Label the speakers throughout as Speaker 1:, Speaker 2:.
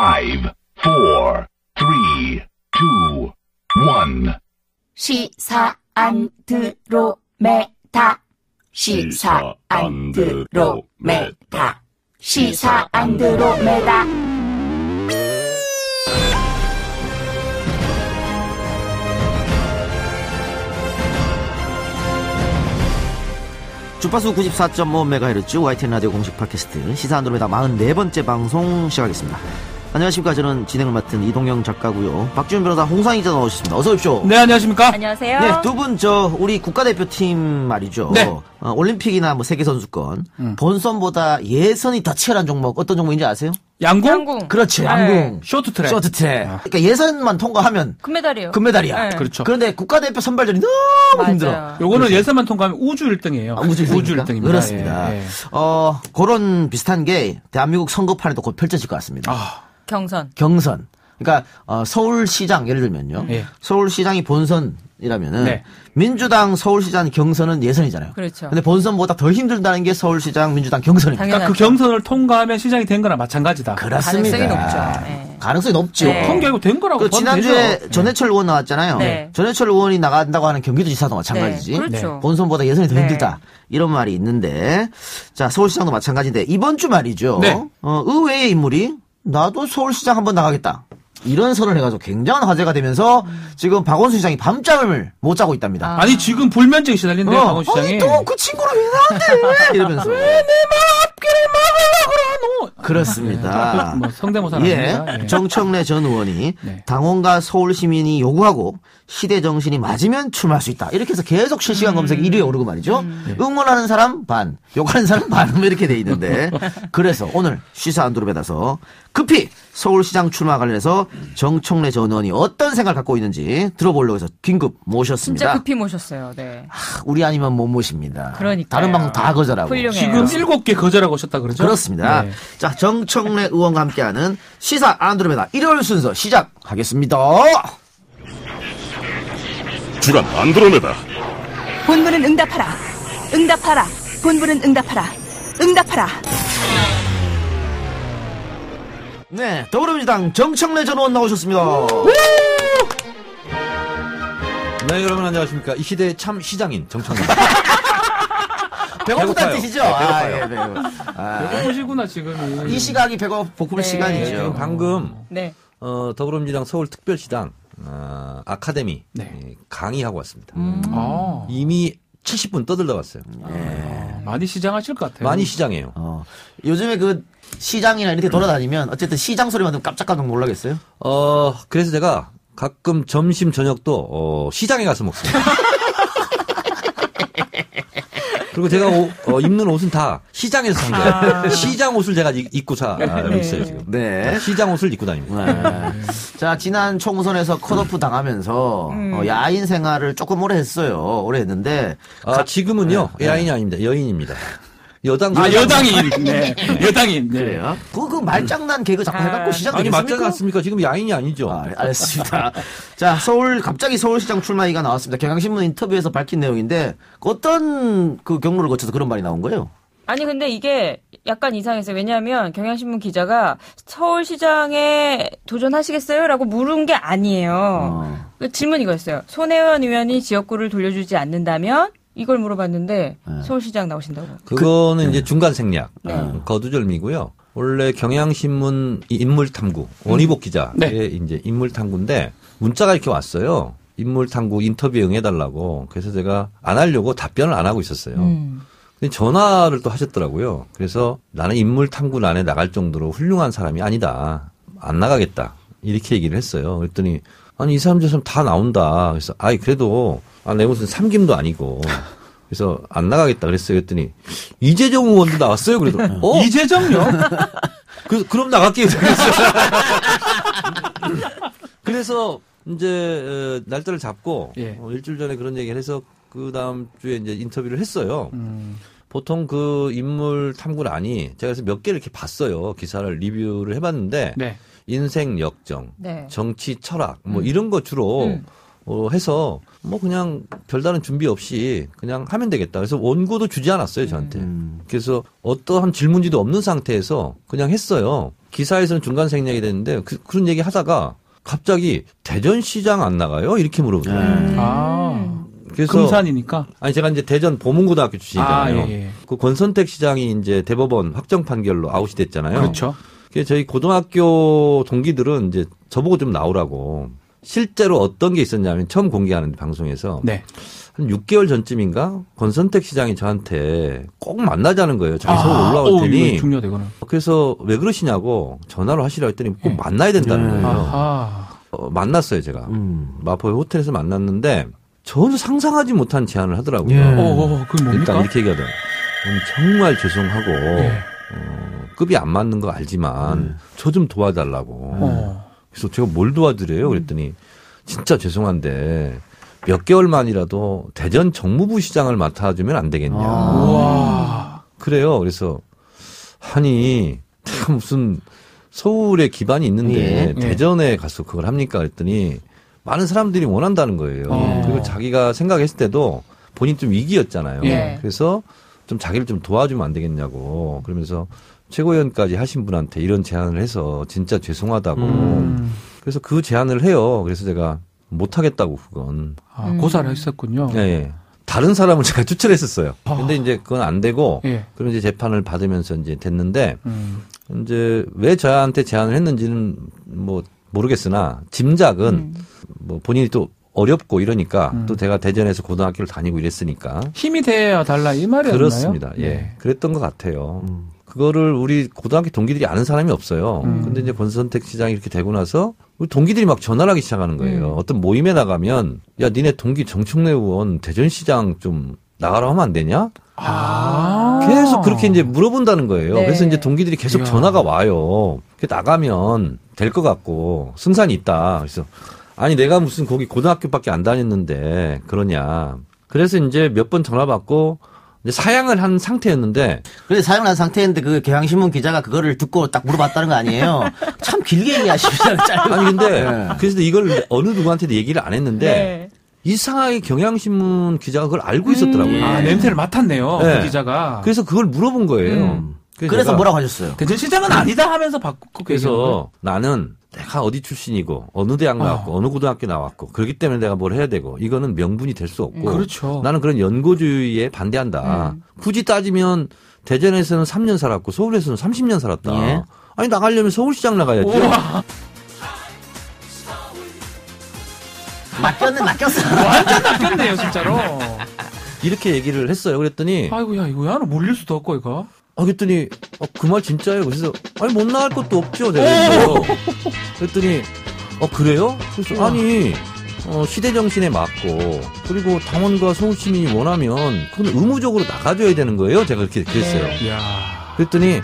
Speaker 1: 5, 4, 3, 2, 1.
Speaker 2: 시사 안드로메다. 시사 안드로메다. 시사 안드로메다.
Speaker 3: 주파수 94.5MHz YTN 라디오 공식 팟캐스트 시사 안드로메다 44번째 방송 시작하겠습니다. 안녕하십니까. 저는 진행을 맡은 이동영 작가고요. 박지훈 변호사, 홍상희 기자 나오셨습니다. 어서 오십시오.
Speaker 4: 네, 안녕하십니까.
Speaker 2: 안녕하세요.
Speaker 3: 네, 두 분 우리 국가대표팀 말이죠.
Speaker 4: 네.
Speaker 3: 올림픽이나 뭐 세계선수권 본선보다 예선이 더 치열한 종목 어떤 종목인지 아세요?
Speaker 4: 양궁?
Speaker 3: 그렇지,
Speaker 2: 네.
Speaker 3: 양궁.
Speaker 4: 쇼트트랙.
Speaker 3: 쇼트트랙. 그러니까 예선만 통과하면
Speaker 2: 금메달이에요.
Speaker 3: 금메달이야.
Speaker 2: 네.
Speaker 4: 그렇죠.
Speaker 3: 그런데 국가대표 선발전이 너무
Speaker 2: 맞아요.
Speaker 3: 힘들어.
Speaker 4: 요거는 예선만 통과하면 우주 1등이에요.
Speaker 3: 우주 1등입니다. 그렇습니다.
Speaker 4: 예, 예.
Speaker 3: 그런 비슷한 게 대한민국 선거판에도 곧 펼쳐질 것 같습니다.
Speaker 2: 경선.
Speaker 3: 경선. 그러니까 서울시장 예를 들면요.
Speaker 4: 예.
Speaker 3: 서울시장이 본선이라면은
Speaker 4: 네.
Speaker 3: 민주당 서울시장 경선은 예선이잖아요.
Speaker 2: 그렇죠.
Speaker 3: 근데 본선보다 더 힘들다는 게 서울시장 민주당 경선입니다.
Speaker 4: 그러니까 그 경선을 통과하면 시장이 된 거나 마찬가지다.
Speaker 3: 그렇습니다.
Speaker 2: 가능성이 높죠. 네.
Speaker 3: 가능성이 높죠.
Speaker 2: 네.
Speaker 4: 통계하고 된 거라고
Speaker 3: 그
Speaker 4: 봐도
Speaker 3: 지난주에
Speaker 4: 되죠.
Speaker 3: 전해철 의원 나왔잖아요.
Speaker 2: 네.
Speaker 3: 전해철 의원이 나간다고 하는 경기도지사도 마찬가지지.
Speaker 2: 네. 그렇죠.
Speaker 3: 본선보다 예선이 더
Speaker 2: 네.
Speaker 3: 힘들다. 이런 말이 있는데, 자, 서울시장도 마찬가지인데, 이번 주 말이죠.
Speaker 4: 네.
Speaker 3: 의외의 인물이 나도 서울시장 한번 나가겠다. 이런 선언을 해가지고 굉장한 화제가 되면서 지금 박원순 시장이 밤잠을 못 자고 있답니다.
Speaker 4: 아니, 지금 불면증 시달린데, 박원 시장이.
Speaker 3: 아니, 또 그 친구를 왜 나한테! 이러면서.
Speaker 4: 왜 내 말 앞길을 막으려고 그러노?
Speaker 3: 그렇습니다.
Speaker 4: 뭐 성대모사
Speaker 3: 예,
Speaker 4: 아닙니다. 예.
Speaker 3: 정청래 전 의원이
Speaker 4: 네.
Speaker 3: 당원과 서울 시민이 요구하고 시대 정신이 맞으면 출마할 수 있다. 이렇게 해서 계속 실시간 검색 1위에 오르고 말이죠. 응원하는 사람 반, 욕하는 사람 반 이렇게 돼 있는데 그래서 오늘 시사 안드로메다서 급히 서울시장 출마 관련해서 정청래 전 의원이 어떤 생각을 갖고 있는지 들어보려고 해서 긴급 모셨습니다.
Speaker 2: 진짜 급히 모셨어요. 네.
Speaker 3: 우리 아니면 못 모십니다.
Speaker 2: 그러니까요.
Speaker 3: 다른 방송 다 거절하고.
Speaker 2: 훌륭해요.
Speaker 4: 지금 7개 거절하고 오셨다 그러죠?
Speaker 3: 그렇습니다.
Speaker 4: 네.
Speaker 3: 자, 정청래 의원과 함께하는 시사 안드로메다 일요일 순서 시작하겠습니다.
Speaker 1: 주간 안드로메다.
Speaker 5: 본부는 응답하라. 응답하라. 본부는 응답하라. 응답하라.
Speaker 3: 네, 더불어민주당 정청래 전 의원 나오셨습니다.
Speaker 6: 네, 여러분 안녕하십니까. 이 시대의 참 시장인 정청래.
Speaker 3: 배고프다는
Speaker 6: 배고파요.
Speaker 3: 뜻이죠?
Speaker 6: 네,
Speaker 3: 배고파요.
Speaker 4: 배고프시구나, 지금이.
Speaker 3: 이 시각이 배고플
Speaker 2: 네.
Speaker 3: 시간이죠.
Speaker 6: 지금 방금
Speaker 2: 네.
Speaker 6: 더불어민주당 서울특별시당 아카데미
Speaker 4: 네.
Speaker 6: 강의하고 왔습니다.
Speaker 4: 아,
Speaker 6: 이미 70분 떠들다 왔어요.
Speaker 4: 많이 시장하실 것 같아요.
Speaker 6: 많이 시장해요.
Speaker 3: 요즘에 그 시장이나 이렇게 돌아다니면 어쨌든 시장 소리만 들으면 깜짝깜짝 놀라겠어요?
Speaker 6: 그래서 제가 가끔 점심 저녁도 시장에 가서 먹습니다. 그리고 제가 입는 옷은 다 시장에서 산 거예요. 시장 옷을 제가 입고 있어요, 지금.
Speaker 3: 네.
Speaker 6: 시장 옷을 입고 다닙니다.
Speaker 3: 네. 자, 지난 총선에서 컷오프 당하면서 야인 생활을 조금 오래 했어요. 오래 했는데
Speaker 6: 지금은요, 야인이 아닙니다. 여인입니다.
Speaker 4: 여당인. 네. 여당인. 네.
Speaker 3: 그래요? 그 말장난 개그 자꾸 해갖고 시장
Speaker 6: 아니,
Speaker 3: 되겠습니까?
Speaker 6: 맞지 않습니까? 지금 야인이 아니죠.
Speaker 3: 알겠습니다. 자, 갑자기 서울시장 출마 얘기가 나왔습니다. 경향신문 인터뷰에서 밝힌 내용인데, 어떤 그 경로를 거쳐서 그런 말이 나온 거예요?
Speaker 2: 아니 근데 이게 약간 이상했어요. 왜냐하면 경향신문 기자가 서울시장에 도전하시겠어요? 라고 물은 게 아니에요. 그 질문이 이거였어요. 손혜원 의원이 지역구를 돌려주지 않는다면? 이걸 물어봤는데 서울시장 나오신다고.
Speaker 6: 그거는 이제 중간 생략,
Speaker 2: 네.
Speaker 6: 거두절미고요. 원래 경향신문 인물탐구 원희복 기자의
Speaker 4: 네.
Speaker 6: 이제 인물탐구인데 문자가 이렇게 왔어요. 인물탐구 인터뷰에 응해달라고. 그래서 제가 안 하려고 답변을 안 하고 있었어요. 근데 전화를 또 하셨더라고요. 그래서 나는 인물탐구란에 나갈 정도로 훌륭한 사람이 아니다. 안 나가겠다. 이렇게 얘기를 했어요. 그랬더니 아니 이 사람 저 사람 다 나온다. 그래서 그래도 내 무슨 삼김도 아니고 그래서 안 나가겠다 그랬어요. 그랬더니 이재정 의원도 나왔어요. 그래도
Speaker 4: 이재정요?
Speaker 6: 그럼 나갈게요. 그랬어요. 그래서 이제 날짜를 잡고
Speaker 4: 예.
Speaker 6: 일주일 전에 그런 얘기를 해서 그 다음 주에 이제 인터뷰를 했어요. 보통 그 인물 탐구란이 제가 그래서 몇 개를 이렇게 봤어요. 기사를 리뷰를 해봤는데
Speaker 4: 네.
Speaker 6: 인생 역정,
Speaker 2: 네.
Speaker 6: 정치 철학 뭐 이런 거 주로 해서 뭐 그냥 별다른 준비 없이 그냥 하면 되겠다. 그래서 원고도 주지 않았어요, 저한테. 그래서 어떠한 질문지도 없는 상태에서 그냥 했어요. 기사에서는 중간 생략이 됐는데 그런 얘기 하다가 갑자기 대전시장 안 나가요? 이렇게 물어보더라고요. 그래서
Speaker 4: 금산이니까.
Speaker 6: 아니 제가 이제 대전 보문고등학교 출신이잖아요.
Speaker 4: 예.
Speaker 6: 그 권선택 시장이 이제 대법원 확정 판결로 아웃이 됐잖아요.
Speaker 4: 그렇죠.
Speaker 6: 그래서 저희 고등학교 동기들은 이제 저보고 좀 나오라고. 실제로 어떤 게 있었냐면 처음 공개하는 방송에서
Speaker 4: 네.
Speaker 6: 한 6개월 전쯤인가 권선택 시장이 저한테 꼭 만나자는 거예요. 자기 서울 올라올 테니.
Speaker 4: 중요하다 이거는.
Speaker 6: 그래서 왜 그러시냐고 전화로 하시라 했더니 꼭 만나야 된다는 거예요. 만났어요 제가. 마포의 호텔에서 만났는데 전혀 상상하지 못한 제안을 하더라고요.
Speaker 4: 그게 뭡니까?
Speaker 6: 일단 이렇게 얘기하더라고요. 정말 죄송하고 급이 안 맞는 거 알지만 저 좀 도와달라고. 그래서 제가 뭘 도와드려요? 그랬더니 진짜 죄송한데 몇 개월만이라도 대전 정무부 시장을 맡아주면 안 되겠냐.
Speaker 4: 우와.
Speaker 6: 그래요. 그래서 아니 내가 무슨 서울에 기반이 있는데 대전에 가서 그걸 합니까? 그랬더니 많은 사람들이 원한다는 거예요. 그리고 자기가 생각했을 때도 본인 좀 위기였잖아요. 그래서 좀 자기를 좀 도와주면 안 되겠냐고. 그러면서 최고위원까지 하신 분한테 이런 제안을 해서 진짜 죄송하다고. 그래서 그 제안을 해요. 그래서 제가 못하겠다고 그건.
Speaker 4: 고사를 했었군요.
Speaker 6: 네. 다른 사람을 제가 추천했었어요. 근데 이제 그건 안 되고 그런 이제 재판을 받으면서 이제 됐는데 이제 왜 저한테 제안을 했는지는 뭐 모르겠으나 짐작은 뭐 본인이 또 어렵고 이러니까 또 제가 대전에서 고등학교를 다니고 이랬으니까
Speaker 4: 힘이 돼야 달라 이 말이었나요?
Speaker 6: 그렇습니다. 예. 그랬던 것 같아요. 그거를 우리 고등학교 동기들이 아는 사람이 없어요. 근데 이제 권선택 시장이 이렇게 되고 나서 우리 동기들이 막 전화를 하기 시작하는 거예요. 어떤 모임에 나가면 야 니네 동기 정청래 의원 대전시장 좀 나가라 하면 안 되냐? 계속 그렇게 이제 물어본다는 거예요.
Speaker 2: 네.
Speaker 6: 그래서 이제 동기들이 계속 전화가 와요. 나가면 될 것 같고 승산이 있다. 그래서 아니 내가 무슨 거기 고등학교밖에 안 다녔는데 그러냐. 그래서 이제 몇 번 전화 받고 이제 사양을 한 상태였는데.
Speaker 3: 그래서 사양을 한 상태였는데 그 경향신문 기자가 그거를 듣고 딱 물어봤다는 거 아니에요? 참 길게 얘기하시잖아요.
Speaker 6: 아니 근데 그래서 이걸 어느 누구한테도 얘기를 안 했는데 이상하게 경향신문 기자가 그걸 알고 있었더라고요.
Speaker 4: 냄새를 맡았네요.
Speaker 6: 네.
Speaker 4: 그 기자가.
Speaker 6: 그래서 그걸 물어본 거예요.
Speaker 3: 그래서 뭐라고 하셨어요?
Speaker 4: 대전시장은 아니다 하면서 바꾸고
Speaker 6: 그래서 나는 내가 어디 출신이고 어느 대학 나왔고 어느 고등학교 나왔고 그렇기 때문에 내가 뭘 해야 되고 이거는 명분이 될 수 없고
Speaker 4: 그렇죠.
Speaker 6: 나는 그런 연고주의에 반대한다. 굳이 따지면 대전에서는 3년 살았고 서울에서는 30년 살았다.
Speaker 3: 예.
Speaker 6: 아니 나가려면 서울시장 나가야죠.
Speaker 3: 맡겼어.
Speaker 4: 완전 낚였네요 진짜로.
Speaker 6: 이렇게 얘기를 했어요. 그랬더니
Speaker 4: 아이고야 이거 하나 몰릴 수도 없고 이거.
Speaker 6: 그랬더니 그 말 진짜예요. 그래서 아니 못 나갈 것도 없죠. 내가 그랬더니 그래요? 그래서 아니 시대 정신에 맞고 그리고 당원과 서울 시민이 원하면 그건 의무적으로 나가줘야 되는 거예요. 제가 그렇게 그랬어요. 그랬더니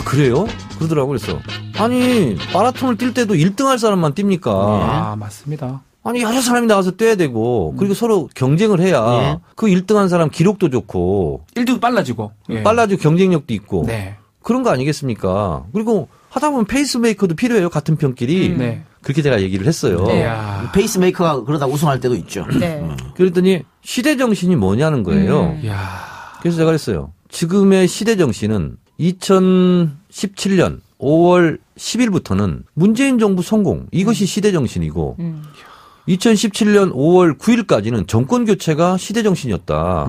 Speaker 6: 그래요? 그러더라고요. 그래서 아니 마라톤을 뛸 때도 1등할 사람만 뜁니까?
Speaker 4: 맞습니다.
Speaker 6: 아니 여러 사람이 나가서 뛰어야 되고 그리고 서로 경쟁을 해야 그 1등한 사람 기록도 좋고
Speaker 4: 1등도 빨라지고
Speaker 6: 빨라지고 경쟁력도 있고
Speaker 4: 네.
Speaker 6: 그런 거 아니겠습니까? 그리고 하다 보면 페이스메이커도 필요해요. 같은 편끼리. 그렇게 제가 얘기를 했어요.
Speaker 3: 페이스메이커가 그러다 우승할 때도 있죠.
Speaker 6: 그랬더니 시대 정신이 뭐냐는 거예요. 그래서 제가 그랬어요. 지금의 시대 정신은 2017년 5월 10일부터는 문재인 정부 성공 이것이 시대 정신이고 2017년 5월 9일까지는 정권 교체가 시대 정신이었다.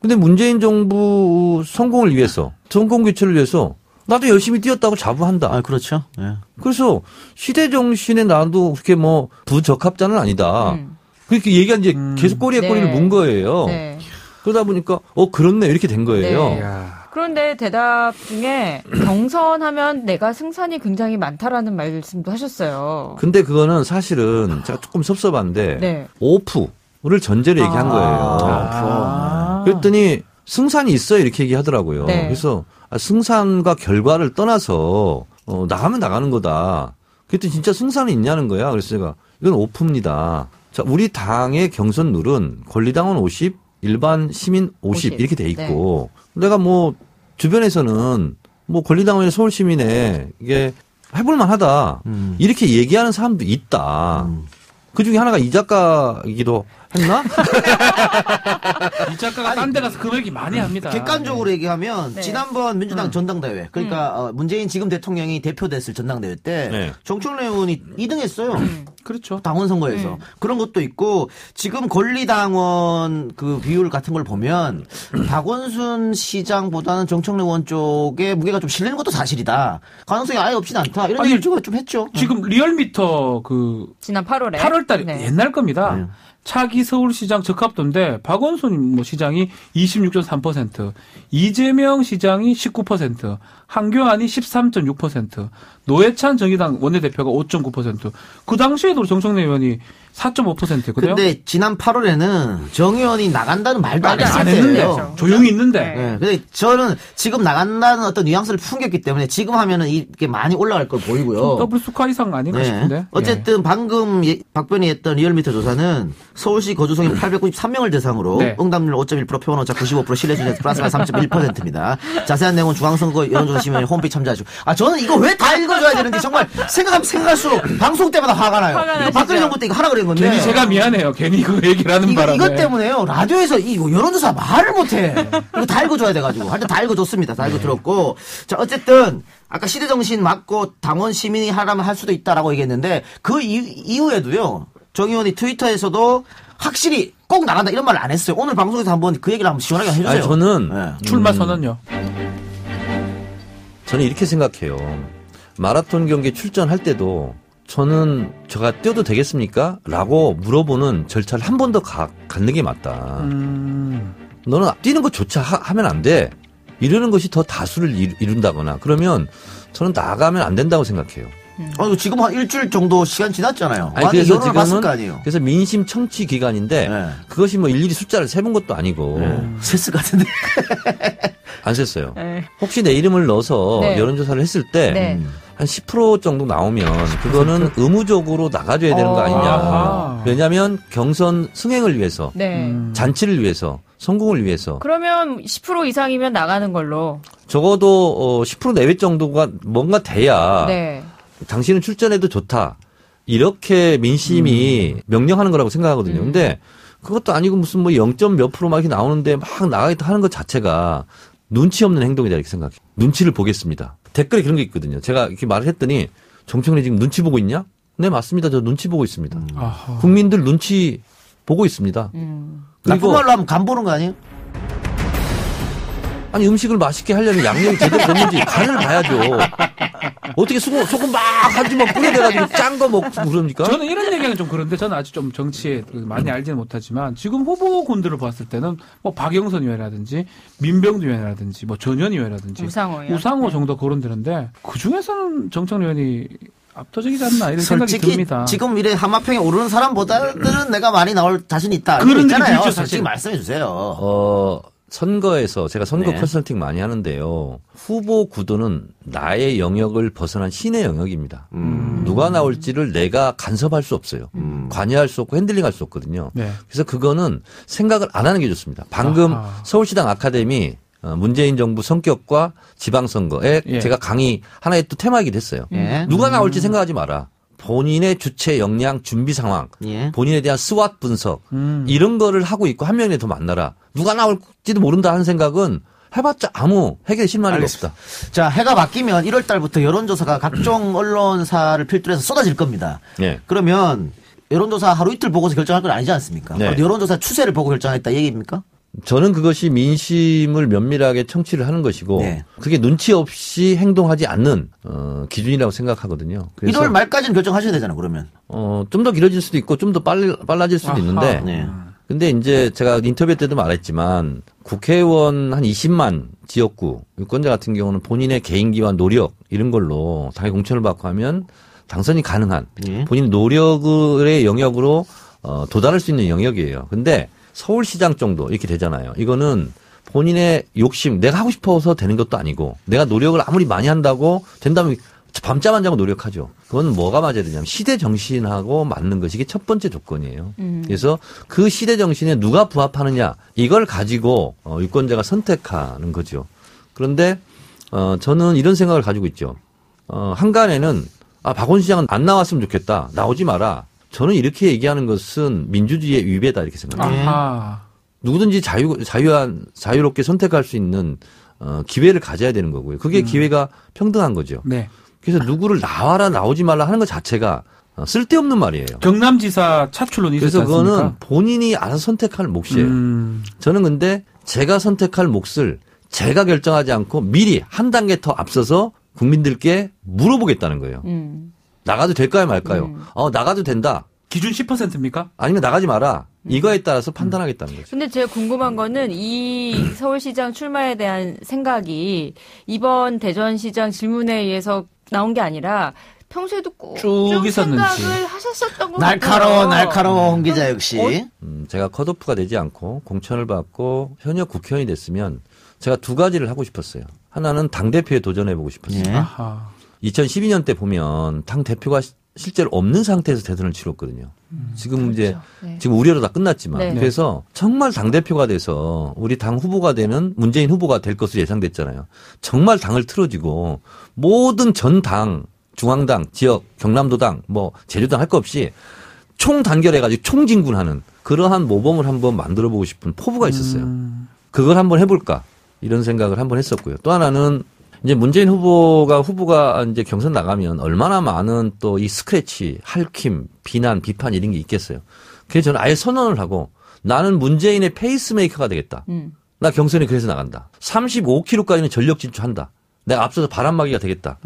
Speaker 6: 근데 문재인 정부 성공을 위해서 정권 교체를 위해서 나도 열심히 뛰었다고 자부한다.
Speaker 3: 그렇죠.
Speaker 6: 그래서 시대 정신에 나도 그렇게 뭐 부적합자는 아니다. 그렇게 얘기한 이제 계속 꼬리에 꼬리를 문 거예요. 그러다 보니까 그렇네 이렇게 된 거예요.
Speaker 2: 그런데 대답 중에 경선하면 내가 승산이 굉장히 많다라는 말씀도 하셨어요.
Speaker 6: 근데 그거는 사실은 제가 조금 섭섭한데 오프를 전제로 얘기한 거예요. 그랬더니 승산이 있어요 이렇게 얘기하더라고요. 그래서 승산과 결과를 떠나서 나가면 나가는 거다. 그랬더니 진짜 승산이 있냐는 거야. 그래서 제가 이건 오프입니다. 자, 우리 당의 경선 룰은 권리당원 50, 일반 시민 50 이렇게 돼 있고 내가 뭐 주변에서는 뭐 권리당원의 서울 시민에 이게 해볼만하다 이렇게 얘기하는 사람도 있다. 그 중에 하나가 이 작가이기도 했나?
Speaker 4: 이 작가가 딴 데 가서 금액이 많이 합니다.
Speaker 3: 객관적으로 얘기하면
Speaker 2: 네.
Speaker 3: 지난번 민주당 전당대회 그러니까 문재인 지금 대통령이 대표됐을 전당대회 때
Speaker 6: 네.
Speaker 3: 정청래 의원이 2등했어요.
Speaker 4: 그렇죠.
Speaker 3: 당원 선거에서 그런 것도 있고 지금 권리당원 그 비율 같은 걸 보면 박원순 시장보다는 정청래 의원 쪽에 무게가 좀 실리는 것도 사실이다. 가능성이 아예 없진 않다. 이런
Speaker 4: 아니,
Speaker 3: 얘기를 좀 했죠.
Speaker 4: 지금 리얼미터 그
Speaker 2: 지난 8월에
Speaker 4: 8월달에
Speaker 2: 네.
Speaker 4: 옛날 겁니다. 차기 서울시장 적합도인데 박원순 뭐 시장이 26.3%, 이재명 시장이 19%, 한교안이 13.6%, 노회찬 정의당 원내대표가 5.9%. 그 당시에도 정청래 의원이 4.5%거든요.
Speaker 3: 근데 지난 8월에는 정 의원이 나간다는 말도 안
Speaker 4: 안
Speaker 3: 했을
Speaker 4: 했는데
Speaker 3: 때예요.
Speaker 4: 조용히 있는데.
Speaker 3: 네. 근데 저는 지금 나간다는 어떤 뉘앙스를 풍겼기 때문에 지금 하면은 이게 많이 올라갈 걸 보이고요.
Speaker 4: 더블 수카 이상 아닌가 싶은데.
Speaker 3: 어쨌든 방금 박변이 했던 리얼미터 조사는 서울시 거주성인 893명을 대상으로
Speaker 4: 네.
Speaker 3: 응답률 5.1%, 표본오차 95%, 신뢰준에서 플러스 3.1%입니다. 자세한 내용은 중앙선거 여론조사 시민 홈페이지 참조하시고. 저는 이거 왜 다 읽어줘야 되는지 정말 생각하면 생각할수록 방송 때마다 화가 나요.
Speaker 2: 화가
Speaker 3: 이거
Speaker 2: 나시죠?
Speaker 3: 박근혜 정부 때 이거 하라 그런 건데.
Speaker 4: 괜히 제가 미안해요. 괜히 그 얘기를 하는 바람에.
Speaker 3: 이것 때문에요. 라디오에서 이거 여론조사 말을 못해. 이거 다 읽어줘야 돼가지고. 하여튼 다 읽어줬습니다. 다 읽어들었고. 자, 어쨌든, 아까 시대정신 맞고 당원 시민이 하라면 할 수도 있다라고 얘기했는데, 그 이후에도요, 정 의원이 트위터에서도 확실히 꼭 나간다 이런 말을 안 했어요. 오늘 방송에서 한번 그 얘기를 한번 시원하게 해주세요.
Speaker 6: 아니, 저는
Speaker 3: 네.
Speaker 4: 출마 선언요.
Speaker 6: 저는 이렇게 생각해요. 마라톤 경기 출전할 때도 저는 제가 뛰어도 되겠습니까? 라고 물어보는 절차를 한 번 더 갖는 게 맞다. 너는 뛰는 것조차 하면 안 돼. 이러는 것이 더 다수를 이룬다거나 그러면 저는 나가면 안 된다고 생각해요.
Speaker 3: 지금 한 일주일 정도 시간 지났잖아요.
Speaker 6: 아니,
Speaker 3: 많이
Speaker 6: 그래서
Speaker 3: 여론을 봤을
Speaker 6: 지금은
Speaker 3: 거 아니에요.
Speaker 6: 그래서 민심 청취 기간인데
Speaker 3: 네.
Speaker 6: 그것이 뭐 일일이 숫자를 세본 것도 아니고
Speaker 3: 셌을 것 같은데.
Speaker 6: 안 셌어요.
Speaker 2: 네.
Speaker 6: 혹시 내 이름을 넣어서
Speaker 2: 네.
Speaker 6: 여론조사를 했을 때
Speaker 2: 네.
Speaker 6: 한 10% 정도 나오면 그거는 의무적으로 나가줘야 되는 거 아니냐.
Speaker 4: 아하.
Speaker 6: 왜냐하면 경선 승행을 위해서,
Speaker 2: 네.
Speaker 6: 잔치를 위해서, 성공을 위해서
Speaker 2: 그러면 10% 이상이면 나가는 걸로.
Speaker 6: 적어도 10% 내외 정도가 뭔가 돼야
Speaker 2: 네.
Speaker 6: 당신은 출전해도 좋다. 이렇게 민심이 명령하는 거라고 생각하거든요. 근데 그것도 아니고 무슨 뭐 0. 몇 프로 막 이렇게 나오는데 막 나가겠다 하는 것 자체가 눈치 없는 행동이다 이렇게 생각해요. 눈치를 보겠습니다. 댓글에 그런 게 있거든요. 제가 이렇게 말을 했더니 정청래 지금 눈치 보고 있냐? 네, 맞습니다. 저 눈치 보고 있습니다.
Speaker 4: 아하.
Speaker 6: 국민들 눈치 보고 있습니다.
Speaker 3: 나쁜
Speaker 6: 그리고
Speaker 3: 말로 하면 간 보는 거 아니에요?
Speaker 6: 아니 음식을 맛있게 하려면 양념이 제대로 됐는지 간을 봐야죠. 어떻게 소금 막 한 주먹 뿌려대가지고 짠 거 먹고 그럽니까?
Speaker 4: 저는 이런 얘기는 좀 그런데 저는 아직 좀 정치에 많이 알지는 못하지만 지금 후보군들을 봤을 때는 뭐 박영선 의원이라든지 민병두 의원이라든지 뭐 전현 의원이라든지
Speaker 2: 우상호 의원.
Speaker 4: 우상호 정도 거론되는데 그 중에서는 정청래 의원이 압도적이지 않나 이런 생각이
Speaker 3: 솔직히
Speaker 4: 듭니다.
Speaker 3: 지금 이래 하마평에 오르는 사람보다는 내가 많이 나올 자신 있다.
Speaker 4: 그런
Speaker 3: 이런 거 있잖아요.
Speaker 4: 느낌이 들죠,
Speaker 3: 솔직히
Speaker 4: 사실.
Speaker 3: 말씀해 주세요.
Speaker 6: 선거에서 제가 선거
Speaker 3: 네.
Speaker 6: 컨설팅 많이 하는데요. 후보 구도는 나의 영역을 벗어난 신의 영역입니다. 누가 나올지를 내가 간섭할 수 없어요. 관여할 수 없고 핸들링할 수 없거든요.
Speaker 4: 네.
Speaker 6: 그래서 그거는 생각을 안 하는 게 좋습니다. 방금
Speaker 4: 아하.
Speaker 6: 서울시당 아카데미 문재인 정부 성격과 지방선거에
Speaker 4: 예.
Speaker 6: 제가 강의 하나의 또 테마이기도 했어요.
Speaker 3: 예.
Speaker 6: 누가 나올지 생각하지 마라. 본인의 주체 역량 준비 상황,
Speaker 3: 예.
Speaker 6: 본인에 대한 스왓 분석 이런 거를 하고 있고 한 명이라도 더 만나라. 누가 나올지도 모른다 하는 생각은 해봤자 아무 해결 실마리가 없다.
Speaker 3: 자, 해가 바뀌면 1월 달부터 여론조사가 각종 언론사를 필두로 해서 쏟아질 겁니다.
Speaker 6: 네.
Speaker 3: 그러면 여론조사 하루 이틀 보고서 결정할 건 아니지 않습니까?
Speaker 6: 네.
Speaker 3: 여론조사 추세를 보고 결정했다 이 얘기입니까?
Speaker 6: 저는 그것이 민심을 면밀하게 청취를 하는 것이고
Speaker 3: 네.
Speaker 6: 그게 눈치 없이 행동하지 않는 기준이라고 생각하거든요. 그래서
Speaker 3: 1월 말까지는 결정하셔야 되잖아요, 그러면.
Speaker 6: 좀 더 길어질 수도 있고 좀 더 빨라질 수도
Speaker 4: 아하.
Speaker 6: 있는데
Speaker 3: 네.
Speaker 6: 근데 이제 제가 인터뷰 때도 말했지만 국회의원 한 20만 지역구 유권자 같은 경우는 본인의 개인기와 노력 이런 걸로 당의 공천을 받고 하면 당선이 가능한
Speaker 3: 예.
Speaker 6: 본인 노력의 영역으로 도달할 수 있는 영역이에요. 근데 서울시장 정도 이렇게 되잖아요. 이거는 본인의 욕심, 내가 하고 싶어서 되는 것도 아니고 내가 노력을 아무리 많이 한다고 된다면 밤잠 안 자고 노력하죠. 그건 뭐가 맞아야 되냐면 시대 정신하고 맞는 것이 이게 첫 번째 조건이에요. 그래서 그 시대 정신에 누가 부합하느냐 이걸 가지고 유권자가 선택하는 거죠. 그런데 저는 이런 생각을 가지고 있죠. 한간에는 박원순 시장은 안 나왔으면 좋겠다. 나오지 마라. 저는 이렇게 얘기하는 것은 민주주의의 위배다 이렇게 생각합니다.
Speaker 4: 아하.
Speaker 6: 누구든지 자유롭게 선택할 수 있는 기회를 가져야 되는 거고요. 그게 기회가 평등한 거죠.
Speaker 4: 네.
Speaker 6: 그래서 누구를 나와라 나오지 말라 하는 것 자체가 쓸데없는 말이에요.
Speaker 4: 경남지사 차출론이 있었지
Speaker 6: 그래서
Speaker 4: 않습니까?
Speaker 6: 그거는 본인이 알아서 선택할 몫이에요. 저는 근데 제가 선택할 몫을 제가 결정하지 않고 미리 한 단계 더 앞서서 국민들께 물어보겠다는 거예요. 나가도 될까요 말까요? 나가도 된다.
Speaker 4: 기준 10%입니까?
Speaker 6: 아니면 나가지 마라. 이거에 따라서 판단하겠다는 거죠.
Speaker 2: 근데 제가 궁금한 거는 이 서울시장 출마에 대한 생각이 이번 대전시장 질문에 의해서 나온 게 아니라 평소에도
Speaker 4: 쭉
Speaker 2: 쭉
Speaker 4: 있었는지.
Speaker 2: 생각을 하셨었던 것 같아요.
Speaker 3: 날카로운 기자 역시.
Speaker 6: 제가 컷오프가 되지 않고 공천을 받고 현역 국회의원이 됐으면 제가 두 가지를 하고 싶었어요. 하나는 당대표에 도전해보고 싶었어요.
Speaker 3: 예.
Speaker 4: 아하.
Speaker 6: 2012년 때 보면 당대표가 실제로 없는 상태에서 대선을 치렀거든요. 지금 이제
Speaker 2: 네.
Speaker 6: 지금 우려로 다 끝났지만
Speaker 2: 네.
Speaker 6: 그래서 정말 당대표가 돼서 우리 당 후보가 되는 문재인 후보가 될 것으로 예상됐잖아요. 정말 당을 틀어지고 모든 전당 중앙당, 지역, 경남도당, 뭐 제주당 할 거 없이 총 단결해가지고 총진군하는 그러한 모범을 한번 만들어보고 싶은 포부가 있었어요. 그걸 한번 해볼까 이런 생각을 한번 했었고요. 또 하나는 이제 문재인 후보가 이제 경선 나가면 얼마나 많은 또 이 스크래치, 할킴, 비난, 비판 이런 게 있겠어요. 그래서 저는 아예 선언을 하고 나는 문재인의 페이스메이커가 되겠다. 나 경선에 그래서 나간다. 35km까지는 전력 질주한다. 내가 앞서서 바람막이가 되겠다.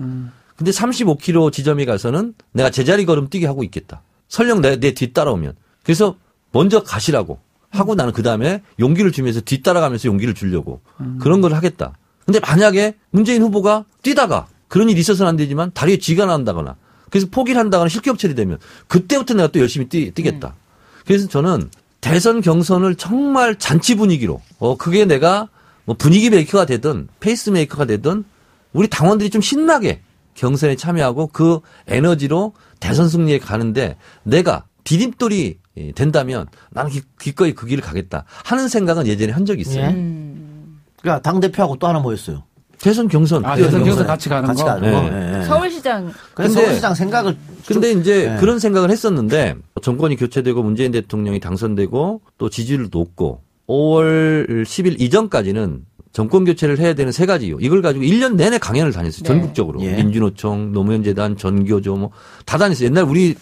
Speaker 6: 근데 35km 지점에 가서는 내가 제자리 걸음 뛰게 하고 있겠다. 설령 내 뒤 따라오면. 그래서 먼저 가시라고 하고 나는 그다음에 용기를 주면서 뒤따라가면서 용기를 주려고 그런 걸 하겠다. 근데 만약에 문재인 후보가 뛰다가 그런 일이 있어서는 안 되지만 다리에 쥐가 난다거나 그래서 포기를 한다거나 실격 처리되면 그때부터 내가 또 열심히 뛰겠다. 그래서 저는 대선 경선을 정말 잔치 분위기로 그게 내가 뭐 분위기 메이커가 되든 페이스 메이커가 되든 우리 당원들이 좀 신나게 경선에 참여하고 그 에너지로 대선 승리에 가는데 내가 디딤돌이 된다면 나는 기꺼이 그 길을 가겠다 하는 생각은 예전에 한 적이 있어요.
Speaker 3: 그러니까 당대표하고 또 하나 뭐였어요?
Speaker 6: 대선 경선.
Speaker 4: 대선 경선 같이 가는 거.
Speaker 3: 거.
Speaker 6: 네.
Speaker 2: 서울시장.
Speaker 3: 그래서
Speaker 6: 근데-
Speaker 3: 서울시장 생각을.
Speaker 6: 근데 이제
Speaker 3: 네.
Speaker 6: 그런 생각을 했었는데 정권이 교체되고 문재인 대통령이 당선되고 또 지지율도 높고 5월 10일 이전까지는 정권 교체를 해야 되는 세 가지 이유. 이걸 가지고 1년 내내 강연을 다녔어요.
Speaker 2: 네.
Speaker 6: 전국적으로.
Speaker 3: 예.
Speaker 6: 민주노총, 노무현재단, 전교조 뭐 다 다녔어요. 옛날 우리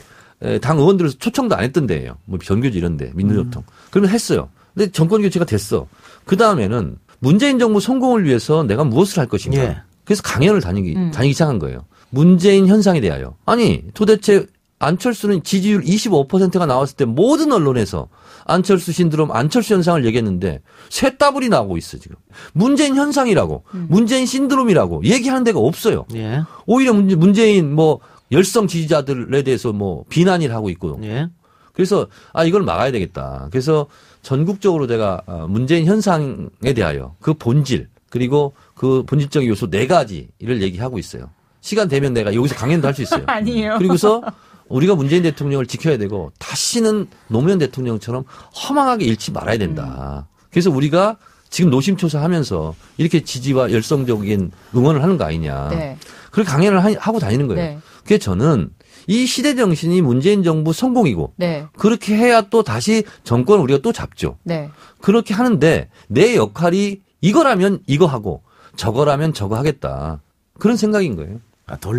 Speaker 6: 당 의원들에서 초청도 안 했던 데예요. 뭐 전교조 이런 데, 민주노총. 그러면 했어요. 근데 정권 교체가 됐어. 그다음에는 문재인 정부 성공을 위해서 내가 무엇을 할 것인가.
Speaker 3: 예.
Speaker 6: 그래서 강연을 다니기 시작한 거예요. 문재인 현상에 대하여. 아니 도대체 안철수는 지지율 25%가 나왔을 때 모든 언론에서 안철수 신드롬, 안철수 현상을 얘기했는데 새 따블이 나오고 있어 지금. 문재인 현상이라고, 문재인 신드롬이라고 얘기하는 데가 없어요.
Speaker 3: 예.
Speaker 6: 오히려 문재인 뭐 열성 지지자들에 대해서 뭐 비난을 하고 있고.
Speaker 3: 예.
Speaker 6: 그래서 이걸 막아야 되겠다. 그래서 전국적으로 제가 문재인 현상에 대하여 그 본질 그리고 그 본질적인 요소 4가지를 얘기하고 있어요. 시간 되면 내가 여기서 강연도 할 수 있어요.
Speaker 2: 아니에요.
Speaker 6: 그리고서 우리가 문재인 대통령을 지켜야 되고 다시는 노무현 대통령처럼 허망하게 잃지 말아야 된다. 그래서 우리가 지금 노심초사하면서 이렇게 지지와 열성적인 응원을 하는 거 아니냐.
Speaker 2: 네.
Speaker 6: 그렇게 강연을 하고 다니는 거예요.
Speaker 2: 네.
Speaker 6: 그래서 저는 이 시대 정신이 문재인 정부 성공이고
Speaker 2: 네.
Speaker 6: 그렇게 해야 또 다시 정권을 우리가 또 잡죠.
Speaker 2: 네.
Speaker 6: 그렇게 하는데 내 역할이 이거라면 이거 하고 저거라면 저거 하겠다. 그런 생각인 거예요.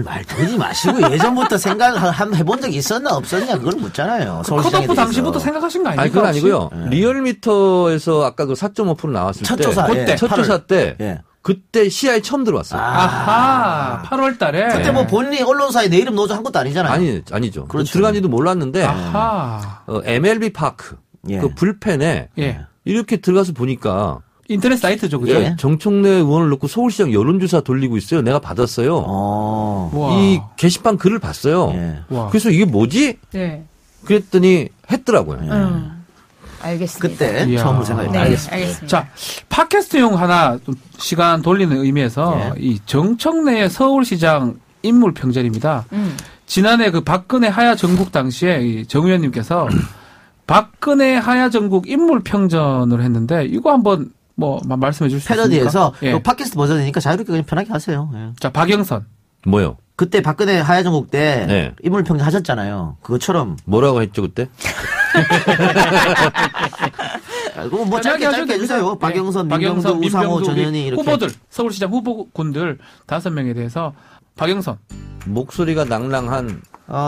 Speaker 3: 말 돌지 마시고 예전부터 생각을 해본 적이 있었나 없었냐 그걸 묻잖아요. 서울시장에
Speaker 4: 컷오프
Speaker 3: 대해서.
Speaker 4: 당시부터 생각하신 거 아닙니까?
Speaker 6: 아니, 그건 아니고요.
Speaker 3: 네.
Speaker 6: 리얼미터에서 아까 그 4.5% 나왔을
Speaker 3: 첫
Speaker 6: 때.
Speaker 3: 조사,
Speaker 6: 그때
Speaker 3: 예,
Speaker 6: 첫
Speaker 3: 8월.
Speaker 6: 조사 때.
Speaker 3: 예.
Speaker 6: 그때 시야에 처음 들어왔어요.
Speaker 4: 아하, 8월 달에.
Speaker 3: 그때 뭐 본인이 언론사에 내 이름 넣어서 한 것도 아니잖아요.
Speaker 6: 아니죠.
Speaker 3: 그렇죠.
Speaker 6: 들어간지도 몰랐는데.
Speaker 4: 아하.
Speaker 6: MLB 파크.
Speaker 3: 예.
Speaker 6: 그 불펜에.
Speaker 4: 예.
Speaker 6: 이렇게 들어가서 보니까.
Speaker 4: 인터넷 사이트죠, 그죠?
Speaker 3: 예.
Speaker 6: 정청래 의원을 넣고 서울시장 여론조사 돌리고 있어요. 내가 받았어요.
Speaker 4: 와.
Speaker 6: 이 게시판 글을 봤어요.
Speaker 3: 예.
Speaker 4: 와.
Speaker 6: 그래서 이게 뭐지?
Speaker 2: 네.
Speaker 6: 그랬더니 했더라고요.
Speaker 2: 알겠습니다.
Speaker 3: 그때
Speaker 4: 이야.
Speaker 3: 처음으로 생각했다.
Speaker 2: 네, 알겠습니다.
Speaker 4: 자, 팟캐스트용 하나 좀 시간 돌리는 의미에서
Speaker 3: 예.
Speaker 4: 이 정청래의 서울시장 인물 평전입니다. 지난해 그 박근혜 하야 정국 당시에 이 정 의원님께서 박근혜 하야 정국 인물 평전을 했는데 이거 한번 뭐 말씀해 줄 수 있습니까?
Speaker 3: 패러디에서
Speaker 4: 예.
Speaker 3: 팟캐스트 버전이니까 자유롭게 그냥 편하게 하세요. 예.
Speaker 4: 자, 박영선,
Speaker 6: 뭐요?
Speaker 3: 그때 박근혜 하야정국 때
Speaker 6: 네.
Speaker 3: 인물평 하셨잖아요. 그것처럼
Speaker 6: 뭐라고 했죠 그때?
Speaker 3: 그거 뭐 짧게 해주세요. 박영선, 민병두, 우상호, 전현희 이렇게
Speaker 4: 후보들 서울시장 후보군들 5명에 대해서 박영선
Speaker 6: 목소리가 낭랑한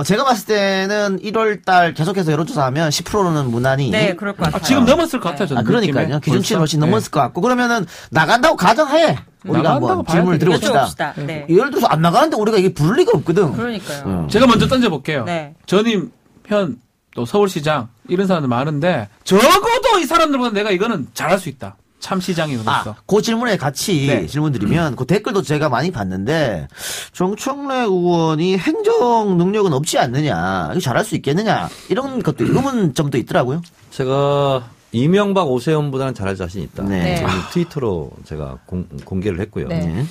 Speaker 3: 제가 봤을 때는 1월달 계속해서 여론조사하면 10%는 무난히.
Speaker 2: 네, 그럴 것 같아요.
Speaker 4: 지금 넘었을 것 같아요. 저는
Speaker 3: 그러니까요.
Speaker 4: 느낌에.
Speaker 3: 기준치는 훨씬
Speaker 4: 벌써?
Speaker 3: 넘었을 것 같고 그러면은 나간다고 가정하에 우리가 한번
Speaker 4: 나간다고
Speaker 3: 질문을
Speaker 4: 봐야
Speaker 3: 드려봅시다.
Speaker 2: 여쭤봅시다. 네.
Speaker 3: 예를 들어서 안 나가는데 우리가 이게 부를 리가 없거든.
Speaker 2: 그러니까요.
Speaker 4: 제가 먼저 던져볼게요.
Speaker 2: 네.
Speaker 4: 전임 현 또 서울시장 이런 사람들 많은데 적어도 이 사람들보다 내가 이거는 잘할 수 있다. 참 시장이로서.
Speaker 3: 그 질문에 같이
Speaker 4: 네.
Speaker 3: 질문 드리면 그 댓글도 제가 많이 봤는데 정청래 의원이 행정 능력은 없지 않느냐, 이거 잘할 수 있겠느냐 이런 것도 의문점도 있더라고요.
Speaker 6: 제가 이명박 오세훈보다는 잘할 자신 있다.
Speaker 3: 네.
Speaker 6: 저는 트위터로 제가 공개를 했고요.
Speaker 2: 네.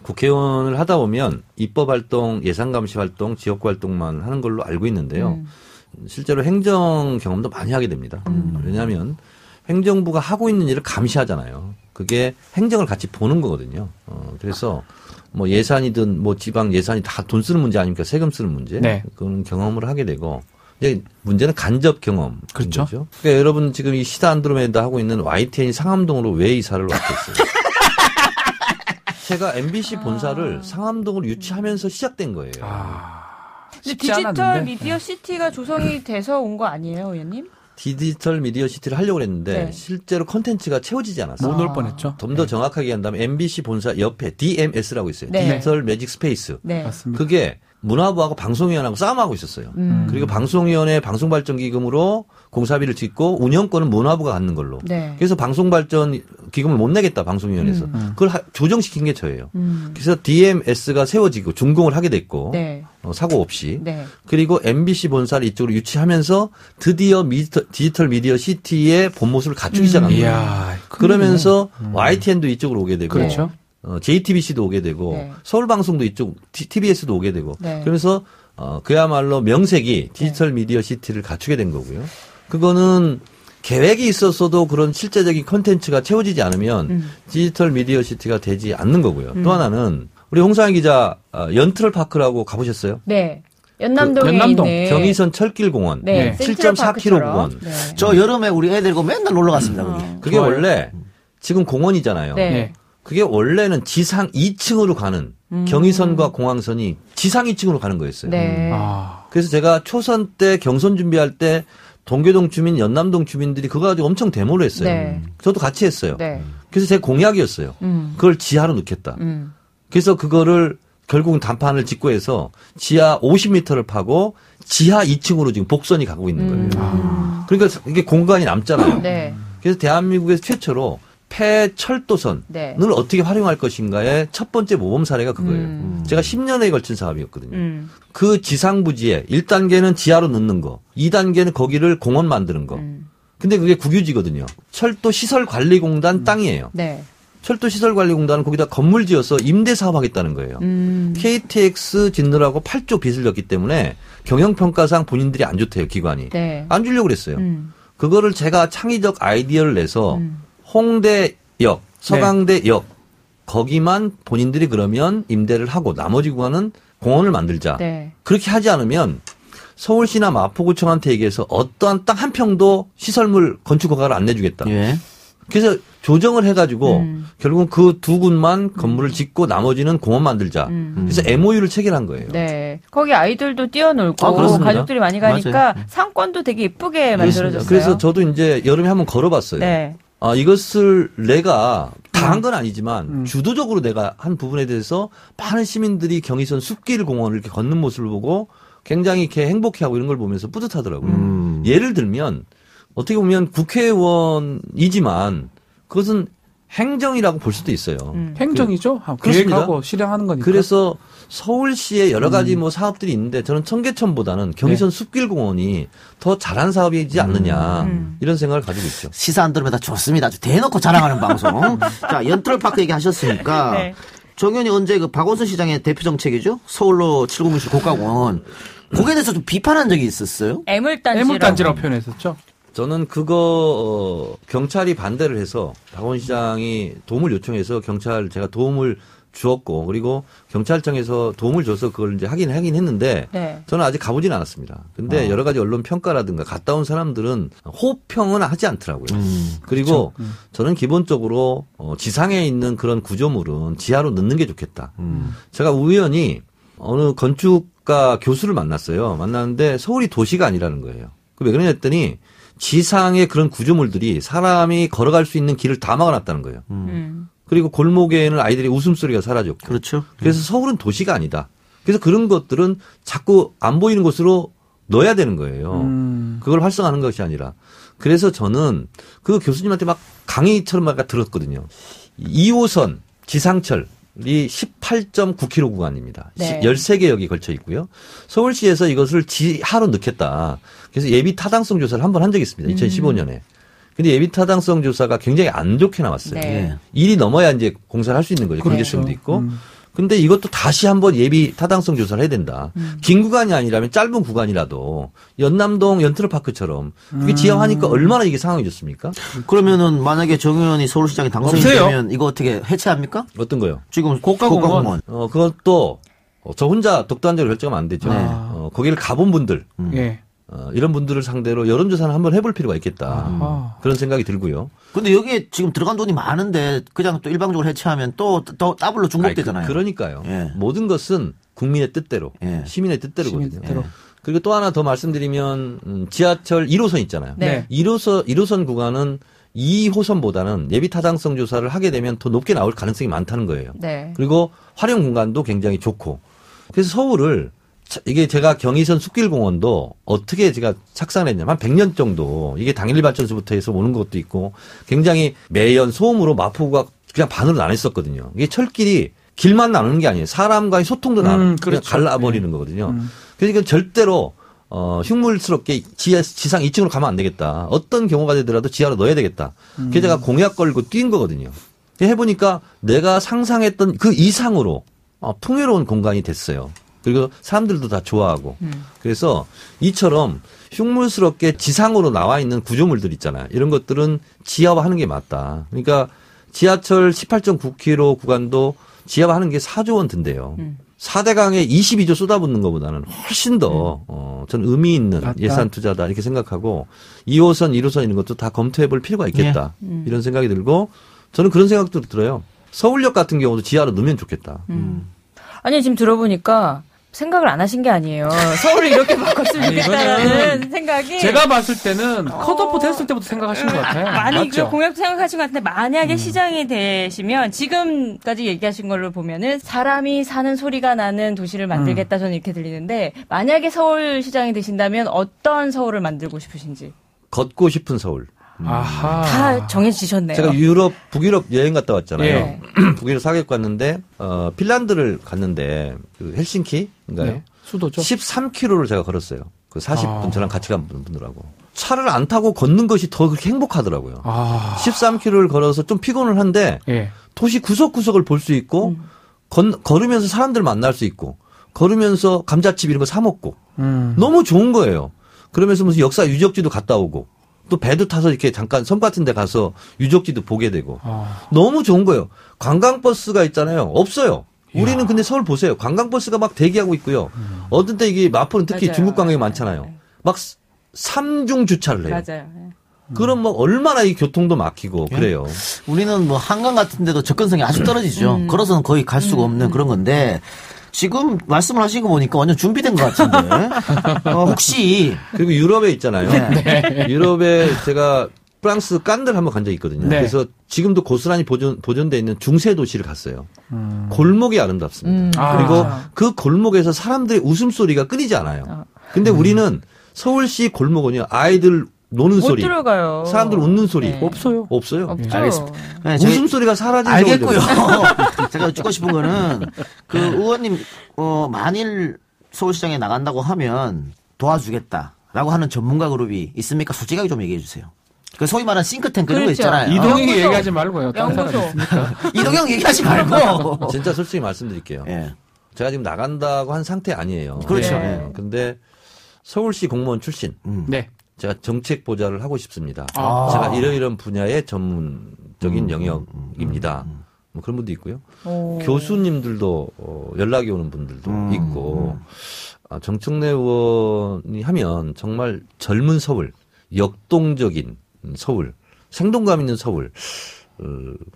Speaker 6: 국회의원을 하다 보면 입법 활동, 예산 감시 활동, 지역 활동만 하는 걸로 알고 있는데요. 실제로 행정 경험도 많이 하게 됩니다. 왜냐하면 행정부가 하고 있는 일을 감시하잖아요. 그게 행정을 같이 보는 거거든요. 그래서 뭐 예산이든 뭐 지방 예산이 다 돈 쓰는 문제 아닙니까? 세금 쓰는 문제.
Speaker 4: 네.
Speaker 6: 그건 경험을 하게 되고. 이제 문제는 간접 경험.
Speaker 4: 그렇죠.
Speaker 6: 그러니까 여러분 지금 이 시다 안드로메다 하고 있는 YTN이 상암동으로 왜 이사를 왔겠어요? 제가 MBC 본사를 상암동으로 유치하면서 시작된 거예요.
Speaker 2: 근데
Speaker 4: 쉽지
Speaker 2: 디지털
Speaker 4: 않았는데.
Speaker 2: 미디어 시티가 조성이 돼서 온 거 아니에요, 의원님?
Speaker 6: 디지털 미디어 시티를 하려고 했는데
Speaker 2: 네.
Speaker 6: 실제로 콘텐츠가 채워지지 않았어요.
Speaker 4: 못 올 뻔했죠.
Speaker 6: 좀 더 정확하게 한다면 MBC 본사 옆에 DMS라고 있어요.
Speaker 2: 네.
Speaker 6: 디지털 매직 스페이스.
Speaker 2: 네.
Speaker 4: 맞습니다.
Speaker 6: 그게 문화부하고 방송위원회하고 싸움하고 있었어요. 그리고 방송위원회 방송발전기금으로 공사비를 짓고 운영권은 문화부가 갖는 걸로.
Speaker 2: 네.
Speaker 6: 그래서 방송발전기금을 못 내겠다 방송위원회에서. 그걸 조정시킨 게 저예요. 그래서 DMS가 세워지고 준공을 하게 됐고
Speaker 2: 네.
Speaker 6: 사고 없이.
Speaker 2: 네.
Speaker 6: 그리고 MBC 본사를 이쪽으로 유치하면서 드디어 디지털 미디어 시티의 본 모습을 갖추기 시작한 거예요.
Speaker 4: 이야,
Speaker 6: 그러면서 YTN도 이쪽으로 오게 되고
Speaker 4: 그렇죠.
Speaker 6: JTBC도 오게 되고
Speaker 2: 네.
Speaker 6: 서울방송도 이쪽 TBS도 오게 되고
Speaker 2: 네.
Speaker 6: 그러면서 그야말로 명색이 디지털 미디어 시티를 갖추게 된 거고요. 그거는 계획이 있었어도 그런 실제적인 콘텐츠가 채워지지 않으면 디지털 미디어 시티가 되지 않는 거고요. 또 하나는 우리 홍상희 기자 연트럴 파크라고 가보셨어요?
Speaker 2: 네. 연남동에
Speaker 4: 연남동,
Speaker 2: 있는
Speaker 6: 경의선 철길공원
Speaker 2: 네.
Speaker 6: 7.4km 공원.
Speaker 2: 네.
Speaker 3: 저 여름에 우리 애들고 맨날 놀러 갔습니다. 거기.
Speaker 6: 그게
Speaker 4: 좋아요.
Speaker 6: 원래 지금 공원이잖아요.
Speaker 2: 네.
Speaker 4: 네.
Speaker 6: 그게 원래는 지상 2층으로 가는 경의선과 공항선이 지상 2층으로 가는 거였어요.
Speaker 2: 네.
Speaker 6: 그래서 제가 초선 때 경선 준비할 때 동교동 주민, 연남동 주민들이 그거 가지고 엄청 데모를 했어요.
Speaker 2: 네.
Speaker 6: 저도 같이 했어요.
Speaker 2: 네.
Speaker 6: 그래서 제 공약이었어요. 그걸 지하로 넣겠다. 그래서 그거를 결국은 단판을 짓고 해서 지하 50m를 파고 지하 2층으로 지금 복선이 가고 있는 거예요. 그러니까 이게 공간이 남잖아요.
Speaker 2: 네.
Speaker 6: 그래서 대한민국에서 최초로 폐철도선을
Speaker 2: 네.
Speaker 6: 어떻게 활용할 것인가의 첫 번째 모범 사례가 그거예요. 제가 10년에 걸친 사업이었거든요. 그 지상부지에 1단계는 지하로 넣는 거, 2단계는 거기를 공원 만드는 거. 근데 그게 국유지거든요. 철도시설관리공단 땅이에요.
Speaker 2: 네.
Speaker 6: 철도시설관리공단은 거기다 건물 지어서 임대 사업하겠다는 거예요. KTX 짓느라고 8조 빚을 졌기 때문에 경영평가상 본인들이 안 좋대요, 기관이.
Speaker 2: 네.
Speaker 6: 안 주려고 그랬어요. 그거를 제가 창의적 아이디어를 내서 홍대역, 서강대역 거기만 본인들이 그러면 임대를 하고 나머지 구간은 공원을 만들자.
Speaker 2: 네.
Speaker 6: 그렇게 하지 않으면 서울시나 마포구청한테 얘기해서 어떠한 땅 한 평도 시설물 건축 허가를 안 내주겠다.
Speaker 3: 예.
Speaker 6: 그래서 조정을 해가지고 결국은 그 두 군만 건물을 짓고 나머지는 공원 만들자. 그래서 MOU를 체결한 거예요.
Speaker 2: 네. 거기 아이들도 뛰어놀고
Speaker 3: 그렇습니다.
Speaker 2: 가족들이 많이 가니까 상권도 되게 예쁘게 만들어졌어요.
Speaker 6: 그래서 저도 이제 여름에 한번 걸어봤어요.
Speaker 2: 네.
Speaker 6: 이것을 내가 다 한 건 아니지만 주도적으로 내가 한 부분에 대해서 많은 시민들이 경의선 숲길 공원을 이렇게 걷는 모습을 보고 굉장히 이렇게 행복해하고 이런 걸 보면서 뿌듯하더라고요. 예를 들면 어떻게 보면 국회의원이지만 그것은 행정이라고 볼 수도 있어요.
Speaker 4: 행정이죠.
Speaker 6: 그렇습니다.
Speaker 4: 계획하고 실행하는 거니까.
Speaker 6: 그래서 서울시에 여러 가지 뭐 사업들이 있는데 저는 청계천보다는 경의선 숲길공원이 더 잘한 사업이지 않느냐 이런 생각을 가지고 있죠.
Speaker 3: 시사 안 들으면 다 좋습니다. 아주 대놓고 자랑하는 방송. 자, 연트럴파크 얘기하셨으니까
Speaker 2: 네.
Speaker 3: 정현이 언제 그 박원순 시장의 대표 정책이죠? 서울로 7구민실 고가공원. 거기에 대해서 좀 비판한 적이 있었어요?
Speaker 4: 애물단지라고 표현했었죠.
Speaker 6: 저는 그거 경찰이 반대를 해서 박원 시장이 도움을 요청해서 경찰 제가 도움을 주었고 그리고 경찰청에서 도움을 줘서 그걸 이제 하긴 했는데
Speaker 2: 네.
Speaker 6: 저는 아직 가보진 않았습니다. 근데 여러 가지 언론 평가라든가 갔다 온 사람들은 호평은 하지 않더라고요. 그리고 저는 기본적으로 지상에 있는 그런 구조물은 지하로 넣는 게 좋겠다. 제가 우연히 어느 건축가 교수를 만났어요. 만났는데 서울이 도시가 아니라는 거예요. 왜 그러냐 했더니 지상의 그런 구조물들이 사람이 걸어갈 수 있는 길을 다 막아놨다는 거예요. 그리고 골목에는 아이들의 웃음소리가 사라졌고.
Speaker 3: 그렇죠.
Speaker 6: 그래서 서울은 도시가 아니다. 그래서 그런 것들은 자꾸 안 보이는 곳으로 넣어야 되는 거예요. 그걸 활성화하는 것이 아니라. 그래서 저는 그 교수님한테 막 강의처럼 막 들었거든요. 2호선 지상철이 18.9km 구간입니다.
Speaker 2: 네.
Speaker 6: 13개역이 걸쳐 있고요. 서울시에서 이것을 지하로 넣겠다. 그래서 예비 타당성 조사를 한 번 한 적이 있습니다. 2015년에. 근데 예비 타당성 조사가 굉장히 안 좋게 나왔어요.
Speaker 2: 네.
Speaker 6: 일이 넘어야 이제 공사를 할 수 있는 거죠. 경제성도
Speaker 4: 그렇죠.
Speaker 6: 있고. 근데 이것도 다시 한번 예비 타당성 조사를 해야 된다. 긴 구간이 아니라면 짧은 구간이라도 연남동 연트럴파크처럼 그게 지하화니까 얼마나 이게 상황이 좋습니까?
Speaker 3: 그러면은 만약에 정 의원이 서울시장에 당선이
Speaker 4: 없어요.
Speaker 3: 되면 이거 어떻게 해체합니까?
Speaker 6: 어떤 거요?
Speaker 3: 지금
Speaker 4: 고가공원.
Speaker 6: 그것도 저 혼자 독단적으로 결정하면 안 되죠.
Speaker 3: 네.
Speaker 6: 거기를 가본 분들
Speaker 4: 예.
Speaker 6: 이런 분들을 상대로 여론조사는 한번 해볼 필요가 있겠다.
Speaker 4: 아.
Speaker 6: 그런 생각이 들고요.
Speaker 3: 근데 여기에 지금 들어간 돈이 많은데 그냥 또 일방적으로 해체하면 또 더블로 중복되잖아요.
Speaker 6: 그러니까요.
Speaker 3: 예.
Speaker 6: 모든 것은 국민의 뜻대로,
Speaker 3: 예.
Speaker 6: 시민의 뜻대로거든요.
Speaker 4: 시민 뜻대로.
Speaker 6: 예. 그리고 또 하나 더 말씀드리면 지하철 1호선 있잖아요.
Speaker 2: 네.
Speaker 6: 1호선 구간은 2호선보다는 예비 타당성 조사를 하게 되면 더 높게 나올 가능성이 많다는 거예요.
Speaker 2: 네.
Speaker 6: 그리고 활용 공간도 굉장히 좋고. 그래서 서울을 이게 제가 경의선 숲길공원도 어떻게 제가 착상을 했냐면 한 100년 정도 이게 당일 발전소부터 해서 오는 것도 있고 굉장히 매연 소음으로 마포구가 그냥 반으로 나눴었거든요. 이게 철길이 길만 나누는 게 아니에요. 사람과의 소통도 그냥
Speaker 4: 그렇죠.
Speaker 6: 갈라버리는 거거든요. 그래서 이건 절대로 흉물스럽게 지상 2층으로 가면 안 되겠다. 어떤 경우가 되더라도 지하로 넣어야 되겠다. 그래서 제가 공약 걸고 뛴 거거든요. 해보니까 내가 상상했던 그 이상으로 풍요로운 공간이 됐어요. 그리고 사람들도 다 좋아하고. 그래서 이처럼 흉물스럽게 지상으로 나와 있는 구조물들 있잖아요. 이런 것들은 지하화하는 게 맞다. 그러니까 지하철 18.9km 구간도 지하화하는 게 4조 원 든대요. 4대강에 22조 쏟아붓는 것보다는 훨씬 더 전 의미 있는
Speaker 4: 맞다.
Speaker 6: 예산 투자다 이렇게 생각하고 2호선, 1호선 이런 것도 다 검토해 볼 필요가 있겠다. 이런 생각이 들고 저는 그런 생각도 들어요. 서울역 같은 경우도 지하로 넣으면 좋겠다.
Speaker 2: 아니 지금 들어보니까 생각을 안 하신 게 아니에요. 서울을 이렇게 바꿨으면
Speaker 4: 아니,
Speaker 2: 좋겠다라는 생각이.
Speaker 4: 제가 봤을 때는 컷오프 됐을 때부터 생각하신 것 같아요.
Speaker 2: 많이 그
Speaker 4: 맞죠?
Speaker 2: 공약도 생각하신 것 같은데 만약에 시장이 되시면 지금까지 얘기하신 걸로 보면은 사람이 사는 소리가 나는 도시를 만들겠다 저는 이렇게 들리는데 만약에 서울시장이 되신다면 어떤 서울을 만들고 싶으신지
Speaker 6: 걷고 싶은 서울.
Speaker 4: 아하.
Speaker 2: 다 정해지셨네요.
Speaker 6: 제가 북유럽 여행 갔다 왔잖아요.
Speaker 2: 예.
Speaker 6: 북유럽 사격 갔는데 핀란드를 갔는데 그 헬싱키인가요?
Speaker 4: 네. 수도죠.
Speaker 6: 13km를 제가 걸었어요. 그 40분 저랑 같이 간 분들하고 차를 안 타고 걷는 것이 더 그렇게 행복하더라고요. 13km를 걸어서 좀 피곤을 한데
Speaker 4: 예.
Speaker 6: 도시 구석구석을 볼 수 있고 걸으면서 사람들 만날 수 있고 걸으면서 감자칩 이런 거 사 먹고 너무 좋은 거예요. 그러면서 무슨 역사 유적지도 갔다 오고 또 배도 타서 이렇게 잠깐 섬 같은 데 가서 유적지도 보게 되고 너무 좋은 거예요. 관광버스가 있잖아요. 없어요. 우리는 근데 서울 보세요. 관광버스가 막 대기하고 있고요. 어떤 때 이게 마포는 특히
Speaker 2: 맞아요.
Speaker 6: 중국 관광이 많잖아요. 막 3중 주차를 해요.
Speaker 2: 맞아요.
Speaker 6: 그럼 뭐 얼마나 이 교통도 막히고 그래요.
Speaker 3: 우리는 뭐 한강 같은 데도 접근성이 아주 떨어지죠. 걸어서는 거의 갈 수가 없는 그런 건데 지금 말씀을 하신 거 보니까 완전 준비된 것 같은데 혹시
Speaker 6: 그리고 유럽에 있잖아요. 유럽에 제가 프랑스 깐들 한번 간 적이 있거든요.
Speaker 4: 네.
Speaker 6: 그래서 지금도 고스란히 보존되어 있는 중세 도시를 갔어요. 골목이 아름답습니다. 그리고 그 골목에서 사람들의 웃음소리가 끊이지 않아요. 근데 우리는 서울시 골목은요. 아이들 노는
Speaker 2: 못
Speaker 6: 소리,
Speaker 2: 들어가요.
Speaker 6: 사람들 웃는 소리
Speaker 2: 네.
Speaker 4: 없어요.
Speaker 6: 없어요.
Speaker 2: 없죠.
Speaker 3: 알겠습니다. 네, 저희-
Speaker 6: 웃음소리가 사라진
Speaker 3: 알겠고요.
Speaker 6: 서울이거든요.
Speaker 3: 제가 여쭙고 싶은 거는 그 의원님 만일 서울시장에 나간다고 하면 도와주겠다라고 하는 전문가 그룹이 있습니까? 솔직하게 좀 얘기해 주세요. 그 소위 말하는 싱크탱크 이런 거
Speaker 2: 그렇죠.
Speaker 3: 있잖아요.
Speaker 4: 이동익이
Speaker 2: 연구소.
Speaker 4: 얘기하지 말고요. 다른 사람
Speaker 2: 연구소.
Speaker 4: 있으니까.
Speaker 3: 이동형 얘기하지 말고.
Speaker 6: 진짜 솔직히 말씀드릴게요.
Speaker 3: 예.
Speaker 6: 제가 지금 나간다고 한 상태 아니에요.
Speaker 3: 그렇죠.
Speaker 6: 네. 근데 서울시 공무원 출신.
Speaker 4: 네.
Speaker 6: 제가 정책 보좌를 하고 싶습니다.
Speaker 4: 아.
Speaker 6: 제가 이러이런 분야의 전문적인 영역입니다. 뭐 그런 분도 있고요.
Speaker 2: 오.
Speaker 6: 교수님들도 연락이 오는 분들도 있고 정청래 의원이 하면 정말 젊은 서울, 역동적인 서울, 생동감 있는 서울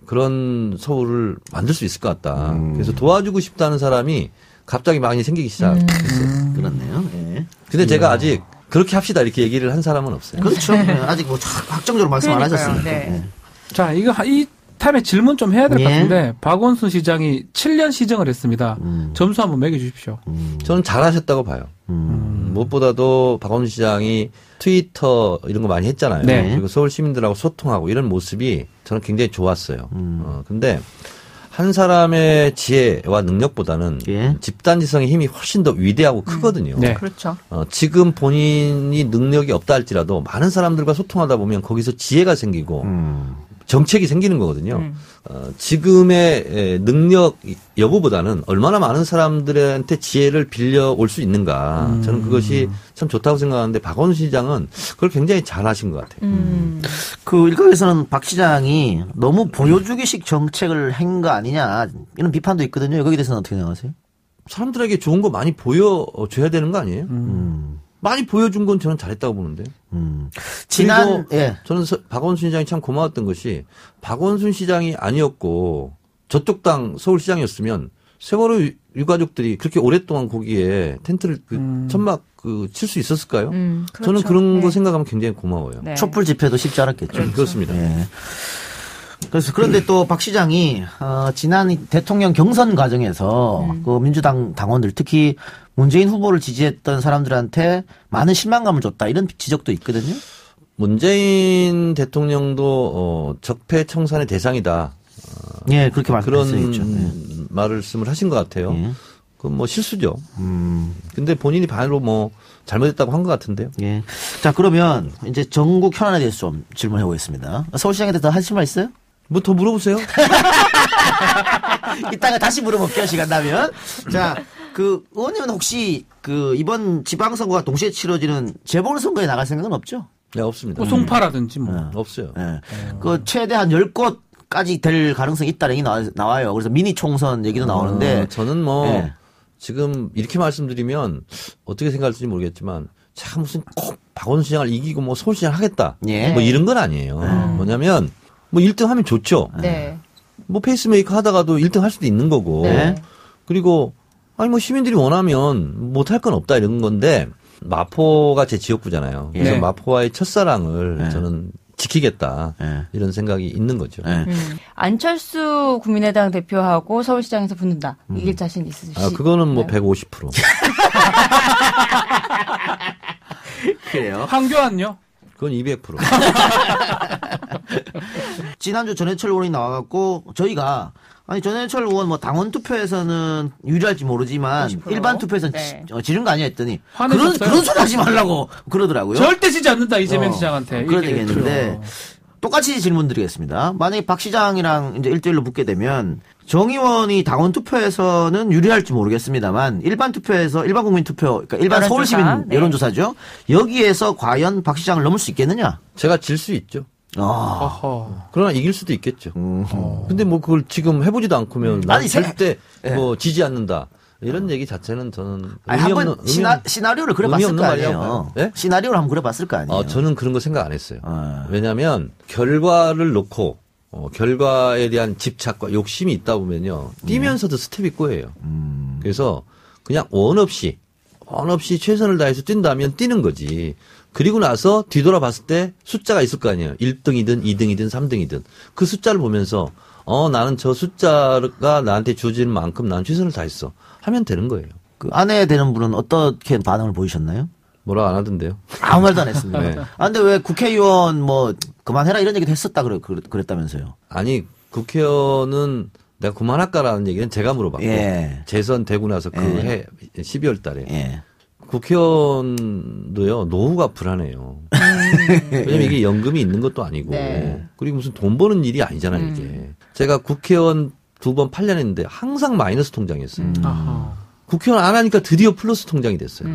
Speaker 6: 그런 서울을 만들 수 있을 것 같다. 그래서 도와주고 싶다는 사람이 갑자기 많이 생기기 시작했어요.
Speaker 3: 그렇네요. 예.
Speaker 6: 근데 제가 아직 그렇게 합시다 이렇게 얘기를 한 사람은 없어요.
Speaker 3: 그렇죠. 예. 아직 뭐 확정적으로 말씀 안
Speaker 2: 그러니까요.
Speaker 3: 하셨으니까.
Speaker 2: 네.
Speaker 3: 예.
Speaker 4: 자, 이 타임에 질문 좀 해야 될 것
Speaker 3: 예.
Speaker 4: 같은데 박원순 시장이 7년 시정을 했습니다. 점수 한번 매겨주십시오.
Speaker 6: 저는 잘하셨다고 봐요. 무엇보다도 박원순 시장이 트위터 이런 거 많이 했잖아요.
Speaker 4: 네.
Speaker 6: 그리고 서울 시민들하고 소통하고 이런 모습이 저는 굉장히 좋았어요. 근데 한 사람의 지혜와 능력보다는
Speaker 3: 예.
Speaker 6: 집단지성의 힘이 훨씬 더 위대하고 크거든요.
Speaker 4: 네.
Speaker 2: 그렇죠.
Speaker 6: 지금 본인이 능력이 없다 할지라도 많은 사람들과 소통하다 보면 거기서 지혜가 생기고 정책이 생기는 거거든요. 지금의 능력 여부보다는 얼마나 많은 사람들한테 지혜를 빌려올 수 있는가. 저는 그것이 참 좋다고 생각하는데 박원순 시장은 그걸 굉장히 잘하신 것 같아요.
Speaker 3: 그 일각에서는 박 시장이 너무 보여주기식 정책을 한 거 아니냐 이런 비판도 있거든요. 거기에 대해서는 어떻게 생각하세요?
Speaker 6: 사람들에게 좋은 거 많이 보여줘야 되는 거 아니에요? 많이 보여준 건 저는 잘했다고 보는데.
Speaker 3: 지난 예.
Speaker 6: 저는 박원순 시장이 참 고마웠던 것이 박원순 시장이 아니었고 저쪽 당 서울시장이었으면 세월호 유가족들이 그렇게 오랫동안 거기에 텐트를 천막 칠 수 있었을까요?
Speaker 2: 그렇죠.
Speaker 6: 저는 그런 거
Speaker 2: 네.
Speaker 6: 생각하면 굉장히 고마워요.
Speaker 2: 네.
Speaker 3: 촛불 집회도 쉽지 않았겠죠.
Speaker 6: 그렇습니다.
Speaker 3: 예. 그래서 그런데 또 박 시장이 지난 대통령 경선 과정에서 그 민주당 당원들 특히 문재인 후보를 지지했던 사람들한테 많은 실망감을 줬다 이런 지적도 있거든요.
Speaker 6: 문재인 대통령도 적폐청산의 대상이다.
Speaker 3: 예, 그렇게
Speaker 6: 그런
Speaker 3: 말씀했죠.
Speaker 6: 말씀을 하신 것 같아요.
Speaker 3: 예.
Speaker 6: 그건 뭐 실수죠. 근데 본인이 반으로 뭐 잘못했다고 한 것 같은데요.
Speaker 3: 예. 자, 그러면 이제 전국 현안에 대해서 좀 질문해 보겠습니다. 서울시장에 대해서 하실 말 있어요?
Speaker 6: 뭐 더 물어보세요.
Speaker 3: 이따가 다시 물어볼게요, 시간 나면. 자, 그 의원님은 혹시 그 이번 지방선거가 동시에 치러지는 재보궐선거에 나갈 생각은 없죠?
Speaker 6: 네, 없습니다.
Speaker 4: 뭐 송파라든지 뭐.
Speaker 6: 없어요.
Speaker 3: 예. 그 최대 한 10곳까지 될 가능성이 있다는 얘기 나와요. 그래서 미니 총선 얘기도 나오는데.
Speaker 6: 저는 뭐
Speaker 3: 예.
Speaker 6: 지금 이렇게 말씀드리면 어떻게 생각할지 모르겠지만 참 무슨 꼭 박원순 시장을 이기고 뭐 서울시장 하겠다.
Speaker 3: 예.
Speaker 6: 뭐 이런 건 아니에요. 뭐냐면 뭐 1등 하면 좋죠.
Speaker 2: 네.
Speaker 6: 뭐 페이스메이커 하다가도 1등 할 수도 있는 거고.
Speaker 2: 네.
Speaker 6: 그리고 아니 뭐 시민들이 원하면 못할 건 없다 이런 건데 마포가 제 지역구잖아요. 그래서
Speaker 4: 네.
Speaker 6: 마포와의 첫사랑을
Speaker 3: 네.
Speaker 6: 저는 지키겠다
Speaker 3: 네.
Speaker 6: 이런 생각이 있는 거죠.
Speaker 3: 예.
Speaker 2: 안철수 국민의당 대표하고 서울시장에서 붙는다. 이길 자신 있으시죠?
Speaker 6: 아, 그거는 뭐 150%.
Speaker 3: 그래요.
Speaker 4: 황교안요?
Speaker 6: 그건 200%.
Speaker 3: 지난주 전해철 의원이 나와갖고 저희가 아니 전해철 의원 뭐 당원 투표에서는 유리할지 모르지만
Speaker 2: 50%?
Speaker 3: 일반 투표에서는
Speaker 2: 네.
Speaker 3: 지른 거 아니야 했더니
Speaker 4: 화내셨어요?
Speaker 3: 그런 소리 하지 말라고 그러더라고요.
Speaker 4: 절대 지지 않는다 이재명 시장한테.
Speaker 3: 그런
Speaker 4: 이게
Speaker 3: 얘기했는데 똑같이 질문 드리겠습니다. 만약에 박 시장이랑 이제 1대1로 붙게 되면 정 의원이 당원 투표에서는 유리할지 모르겠습니다만 일반 투표에서 일반 국민 투표 그러니까 일반
Speaker 2: 여론조사,
Speaker 3: 서울 시민
Speaker 2: 네.
Speaker 3: 여론조사죠. 여기에서 과연 박 시장을 넘을 수 있겠느냐?
Speaker 6: 제가 질 수 있죠.
Speaker 4: 어허.
Speaker 6: 그러나 이길 수도 있겠죠. 근데 뭐 그걸 지금 해보지도 않고면 난
Speaker 3: 아니,
Speaker 6: 절대
Speaker 3: 예.
Speaker 6: 뭐 지지 않는다. 이런 얘기 자체는 저는
Speaker 3: 아니, 한번 시나리오를 그려봤을
Speaker 6: 없는
Speaker 3: 거
Speaker 6: 말이라고
Speaker 3: 아니에요.
Speaker 6: 봐요. 네?
Speaker 3: 시나리오를 한번 그려봤을 거 아니에요.
Speaker 6: 저는 그런 거 생각 안 했어요.
Speaker 3: 아.
Speaker 6: 왜냐하면 결과를 놓고 결과에 대한 집착과 욕심이 있다 보면요. 뛰면서도 스텝이 꼬여요. 그래서 그냥 원 없이 최선을 다해서 뛴다면 뛰는 거지. 그리고 나서 뒤돌아봤을 때 숫자가 있을 거 아니에요. 1등이든 2등이든 3등이든. 그 숫자를 보면서 나는 저 숫자가 나한테 주어지는 만큼 나는 최선을 다했어. 하면 되는 거예요.
Speaker 3: 그 아내 되는 분은 어떻게 반응을 보이셨나요?
Speaker 6: 뭐라 안 하던데요.
Speaker 3: 아무 말도 안 했습니다.
Speaker 6: 네.
Speaker 3: 근데 왜 국회의원 뭐 그만해라 이런 얘기도 했었다 그랬다면서요?
Speaker 6: 아니 국회의원은 내가 그만할까라는 얘기는 제가 물어봤고
Speaker 3: 예.
Speaker 6: 재선 되고 나서 그
Speaker 3: 예.
Speaker 6: 해 12월 달에
Speaker 3: 예.
Speaker 6: 국회의원도요 노후가 불안해요. 왜냐면 이게 연금이 있는 것도 아니고
Speaker 2: 네.
Speaker 6: 그리고 무슨 돈 버는 일이 아니잖아요 이게. 제가 국회의원 2번 8년 했는데 항상 마이너스 통장이었어요.
Speaker 4: 아하.
Speaker 6: 국회의원 안 하니까 드디어 플러스 통장이 됐어요.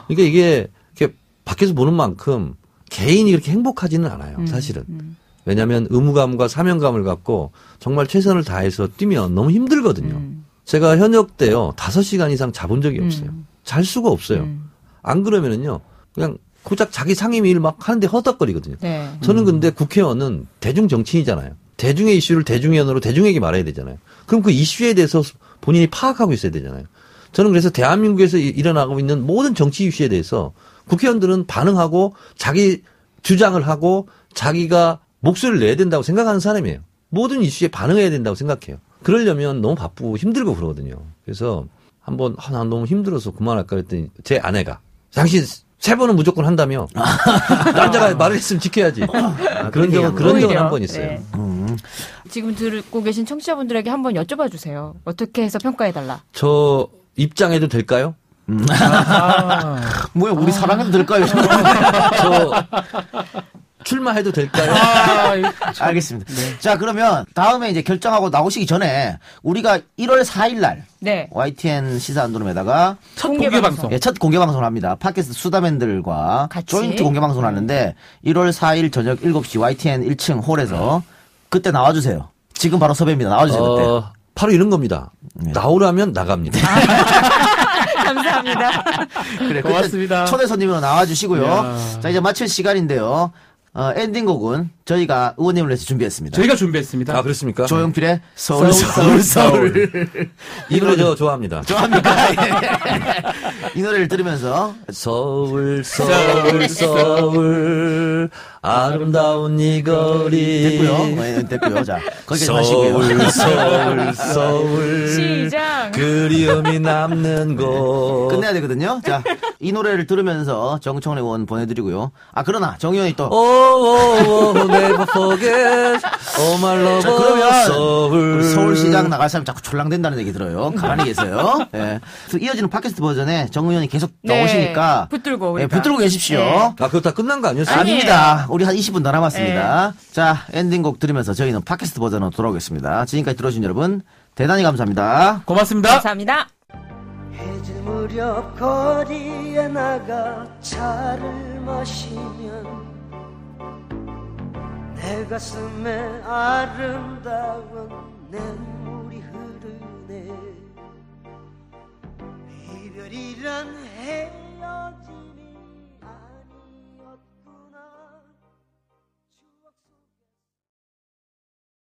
Speaker 6: 그러니까 이게 이렇게 밖에서 보는 만큼 개인이 그렇게 행복하지는 않아요. 사실은. 왜냐하면 의무감과 사명감을 갖고 정말 최선을 다해서 뛰면 너무 힘들거든요. 제가 현역 때요 5시간 이상 자본 적이 없어요. 잘 수가 없어요. 안 그러면은요 그냥 고작 자기 상임 일 막 하는데 허덕거리거든요.
Speaker 2: 네.
Speaker 6: 저는 근데 국회의원은 대중 정치인이잖아요. 대중의 이슈를 대중의원으로 대중에게 말해야 되잖아요. 그럼 그 이슈에 대해서 본인이 파악하고 있어야 되잖아요. 저는 그래서 대한민국에서 일어나고 있는 모든 정치 이슈에 대해서 국회의원들은 반응하고 자기 주장을 하고 자기가 목소리를 내야 된다고 생각하는 사람이에요. 모든 이슈에 반응해야 된다고 생각해요. 그러려면 너무 바쁘고 힘들고 그러거든요. 그래서 한번 난 너무 힘들어서 그만할까 그랬더니 제 아내가 당신 3번은 무조건 한다며 남자가 말을 했으면 지켜야지. 그런 적은 한 번 있어요.
Speaker 2: 네. 지금 듣고 계신 청취자분들에게 한번 여쭤봐 주세요. 어떻게 해서 평가해달라.
Speaker 6: 저 입장해도 될까요?
Speaker 3: 뭐야 우리 사랑해도 될까요?
Speaker 6: 저 출마해도 될까요?
Speaker 3: 알겠습니다. 네. 자 그러면 다음에 이제 결정하고 나오시기 전에 우리가 1월 4일 날
Speaker 2: 네.
Speaker 3: YTN 시사 안드로메다가
Speaker 4: 첫 공개 방송.
Speaker 3: 예, 첫 공개 방송을 합니다. 팟캐스트 수다맨들과
Speaker 2: 같이?
Speaker 3: 조인트 공개 방송을 하는데 1월 4일 저녁 7시 YTN 1층 홀에서 그때 나와주세요. 지금 바로 섭외입니다. 나와주세요. 그때.
Speaker 6: 바로 이런 겁니다.
Speaker 3: 네.
Speaker 6: 나오라면 나갑니다.
Speaker 2: 감사합니다.
Speaker 3: 그래,
Speaker 4: 고맙습니다.
Speaker 3: 초대 손님으로 나와주시고요.
Speaker 4: 이야.
Speaker 3: 자 이제 마칠 시간인데요. 엔딩곡은 저희가 의원님을 위해서 준비했습니다.
Speaker 4: 저희가 준비했습니다.
Speaker 6: 아 그렇습니까?
Speaker 3: 조용필의
Speaker 4: 서울.
Speaker 6: 이 노래 저 좋아합니다.
Speaker 3: 좋아합니까? 이 노래를 들으면서
Speaker 6: 서울 아름다운 이 거리
Speaker 3: 됐고요. 네, 됐고요. 자 거기까지 마시고요.
Speaker 6: 서울
Speaker 2: 시작.
Speaker 6: 그리움이 남는 곳
Speaker 3: 끝내야 되거든요. 자 이 노래를 들으면서 정청래 의원 보내드리고요. 아 그러나 정 의원이 또
Speaker 6: never forget all my love
Speaker 3: 자, 그러면
Speaker 6: 서울
Speaker 3: 우리 서울시장 나갈 사람 자꾸 졸랑댄다는 얘기 들어요. 가만히 계세요. 예. 그래서 이어지는 팟캐스트 버전에 정 의원이 계속 나오시니까
Speaker 2: 붙들고
Speaker 3: 예,
Speaker 2: 우리가.
Speaker 3: 붙들고 계십시오.
Speaker 2: 네.
Speaker 6: 아 그거 다 끝난 거 아니었어요?
Speaker 2: 아니,
Speaker 3: 아닙니다. 우리 한 20분 더 남았습니다. 자 엔딩곡 들으면서 저희는 팟캐스트 버전으로 돌아오겠습니다. 지금까지 들어주신 여러분 대단히 감사합니다.
Speaker 4: 고맙습니다.
Speaker 2: 감사합니다.
Speaker 7: 해질 무렵 거리에 나가 차를 마시면 내 가슴에 아름다운 냇물이 흐르네 이별이란 해